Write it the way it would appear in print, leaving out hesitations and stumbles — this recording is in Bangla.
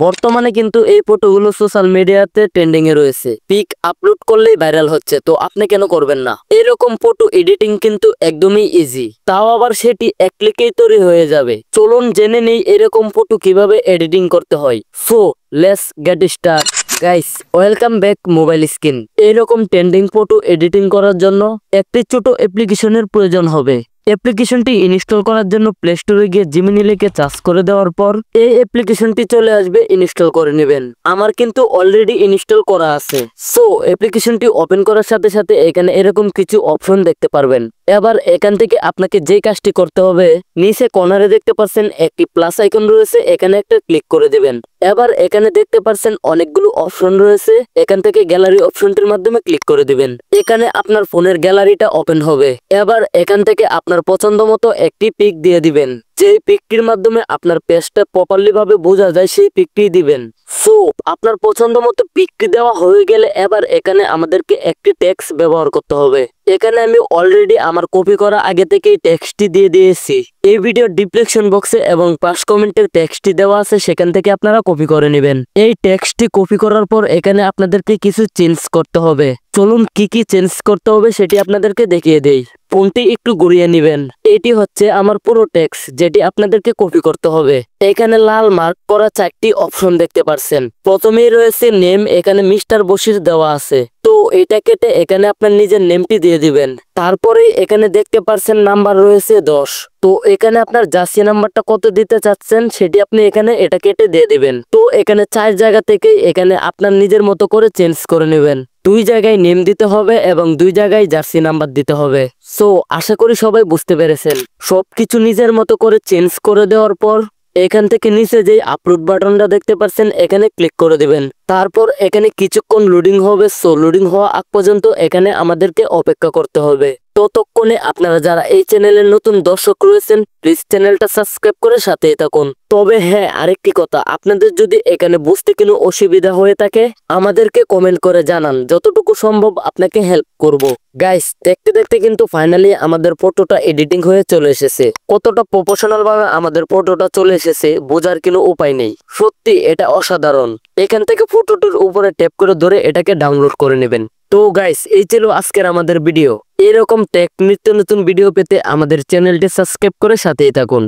বর্তমানে কিন্তু এই ফটোগুলো সোশ্যাল মিডিয়াতে ট্রেন্ডিং এ রয়েছে, পিক আপলোড করলেই ভাইরাল হচ্ছে। তো আপনি কেন করবেন না? এরকম ফটো এডিটিং কিন্তু একদমই ইজি, তাও আবার সেটি এক ক্লিকেই তৈরি হয়ে যাবে। চলুন জেনে নেই এরকম ফটো কিভাবে এডিটিং করতে হয়। So let's get start. Guys, welcome back mobile screen. এইরকম ট্রেন্ডিং ফটো এডিটিং করার জন্য একটি ছোট অ্যাপ্লিকেশনের প্রয়োজন হবে। অ্যাপ্লিকেশনটি ইনস্টল করার জন্য প্লে স্টোরে গিয়ে জিমিনি লিখে চার্জ করে দেওয়ার পর এই অ্যাপ্লিকেশনটি চলে আসবে, ইনস্টল করে নেবেন। আমার কিন্তু অলরেডি ইনস্টল করা আছে। সো অ্যাপ্লিকেশনটি ওপেন করার সাথে সাথে এখানে এরকম কিছু অপশন দেখতে পারবেন। এবার এখান থেকে আপনাকে যে কাজটি করতে হবে, নিচে কর্নারে দেখতে পাচ্ছেন একটি প্লাস আইকন রয়েছে, এখানে একটা ক্লিক করে দিবেন। এবার এখানে দেখতে পাচ্ছেন অনেকগুলো অপশন রয়েছে, এখান থেকে গ্যালারি অপশনটির মাধ্যমে ক্লিক করে দিবেন। এখানে আপনার ফোনের গ্যালারিটা ওপেন হবে। এবার এখান থেকে আপনার পছন্দ মতো একটি পিক দিয়ে দিবেন। যে পিকটির মাধ্যমে আপনার পেজটা প্রপারলি ভাবে বোঝা যায় সেই পিকটি দিবেন। সো আপনার পছন্দ মতো পিকটি দেওয়া হয়ে গেলে এবার এখানে আমাদেরকে একটি টেক্সট ব্যবহার করতে হবে। এখানে আমি অলরেডি আমার কপি করা আগে থেকেই টেক্সটটি দিয়ে দিয়েছি। এই ভিডিও ডিসক্রিপশন বক্সে এবং পাস কমেন্টের টেক্সটটি দেওয়া আছে, সেখান থেকে আপনারা কপি করে নেবেন। এই টেক্সটটি কপি করার পর এখানে আপনাদেরকে কিছু চেঞ্জ করতে হবে। চলুন কি কি চেঞ্জ করতে হবে সেটি আপনাদেরকে দেখিয়ে দেই। ফোনটি একটু ঘুরিয়ে নেবেন। এটি হচ্ছে আমার পুরো টেক্সট, যেটি আপনাদেরকে কপি করতে হবে। এখানে লাল মার্ক করা 4টি অপশন দেখতে পাচ্ছেন। প্রথমেই রয়েছে নেম, এখানে মিস্টার বশির দেওয়া আছে। তো এটা কেটে এখানে আপনার নিজের নেমটি দিয়ে দিবেন। তারপরে এখানে দেখতে পাচ্ছেন নাম্বার রয়েছে 10। তো এখানে আপনার জার্সি নাম্বারটা কত দিতে চাচ্ছেন সেটি আপনি এখানে এটা কেটে দিয়ে দিবেন। তো এখানে 4 জায়গা থেকে এখানে আপনার নিজের মতো করে চেঞ্জ করে নেবেন। 2 জায়গায় নেম দিতে হবে এবং 2 জায়গায় জার্সি নাম্বার দিতে হবে। সো আশা করি সবাই বুঝতে পেরেছেন। সবকিছু নিজের মতো করে চেঞ্জ করে দেওয়ার পর এখান থেকে নিচে যে আপলোড বাটনটা দেখতে পাচ্ছেন এখানে ক্লিক করে দিবেন। তারপর এখানে কিছুক্ষণ লোডিং হবে। সো লোডিং হওয়া আগ পর্যন্ত এখানে আমাদেরকে অপেক্ষা করতে হবে। ততক্ষণে আপনারা যারা এই চ্যানেলের নতুন দর্শক রয়েছেন, প্লিজ চ্যানেলটা সাবস্ক্রাইব করে সাথেই থাকুন। তবে হ্যাঁ, আরেকটি কথা, আপনাদের যদি এখানে বুঝতে কোনো অসুবিধা হয়ে থাকে আমাদেরকে কমেন্ট করে জানান, যতটুকু সম্ভব আপনাকে হেল্প করব। গাইস, দেখতে দেখতে কিন্তু ফাইনালি আমাদের ফটোটা এডিটিং হয়ে চলে এসেছে। কতটা প্রফেশনাল ভাবে আমাদের ফটোটা চলে এসেছে বোঝার কোনো উপায় নেই। সত্যি এটা অসাধারণ। এখান থেকে ফটোটার উপরে ট্যাপ করে ধরে এটাকে ডাউনলোড করে নেবেন। তো গাইস, এই ছিল আজকের আমাদের ভিডিও। এরকম নিত্য নতুন ভিডিও পেতে আমাদের চ্যানেলটি সাবস্ক্রাইব করে সাথেই থাকুন।